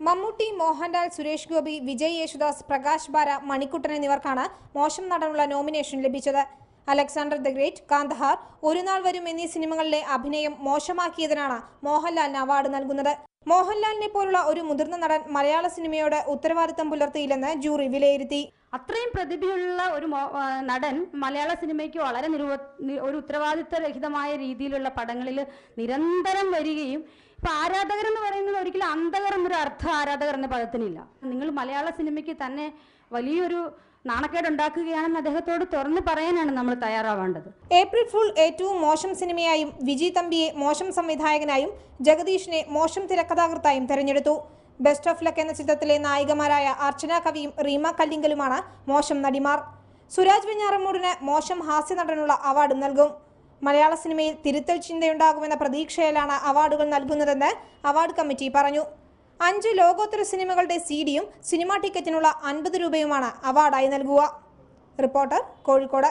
മമ്മൂട്ടി, മോഹൻലാൽ, സുരേഷ് ഗോപി, വിജയ് യേശുദാസ്, പ്രകാശ് ബാര, മണിക്കുട്ടൻ എന്നിവർക്കാണ് മോശം നടനുള്ള നോമിനേഷൻ ലഭിച്ചത്. അലക്സാണ്ടർ ദ ഗ്രേറ്റ്, കാന്തഹാർ, ഒരു നാൾ വരും എന്നീ സിനിമകളിലെ അഭിനയം മോശമാക്കിയതിനാണ് മോഹൻലാലിന് അവാർഡ് നൽകുന്നത്. മോഹൻലാലിനെ പോലുള്ള ഒരു മുതിർന്ന നടൻ മലയാള സിനിമയോട് ഉത്തരവാദിത്തം പുലർത്തിയില്ലെന്ന് ജൂറി വിലയിരുത്തി. അത്രയും പ്രതിഭയുള്ള ഒരു നടൻ മലയാള സിനിമയ്ക്ക് വളരെ ഒരു ഉത്തരവാദിത്തരഹിതമായ രീതിയിലുള്ള പടങ്ങളിൽ നിരന്തരം വരികയും ഇപ്പൊ ആരാധകർ എന്ന് പറയുന്നത് ഒരിക്കലും അന്തകർ എന്നൊരു അർത്ഥ ആരാധകർ എന്ന പദത്തിനില്ല. നിങ്ങൾ മലയാള സിനിമയ്ക്ക് തന്നെ വലിയൊരു നാണക്കേടുണ്ടാക്കുകയാണെന്ന് അദ്ദേഹത്തോട് തുറന്നു പറയാനാണ് നമ്മൾ തയ്യാറാവേണ്ടത്. ഏപ്രിൽ ഫുൾ ഏറ്റവും മോശം സിനിമയായും വിജി തമ്പിയെ മോശം സംവിധായകനായും ജഗദീഷിനെ മോശം തിരക്കഥാകൃത്തായും തെരഞ്ഞെടുത്തു. ബെസ്റ്റ് ഓഫ് ലക്ക് എന്ന ചിത്രത്തിലെ നായികമാരായ അർച്ചന കവിയും റീമ കല്ലിങ്കലുമാണ് മോശം നടിമാർ. സുരാജ് വെഞ്ഞാറമൂടിന് മോശം ഹാസ്യ നടനുള്ള അവാർഡ് നൽകും. മലയാള സിനിമയിൽ തിരുത്തൽ ചിന്തയുണ്ടാകുമെന്ന പ്രതീക്ഷയിലാണ് അവാർഡുകൾ നൽകുന്നതെന്ന് അവാർഡ് കമ്മിറ്റി പറഞ്ഞു. 5 ലോകോത്തര സിനിമകളുടെ CD-യും സിനിമാ ടിക്കറ്റിനുള്ള 50 രൂപയുമാണ് അവാർഡായി നൽകുക. റിപ്പോർട്ടർ, കോഴിക്കോട്.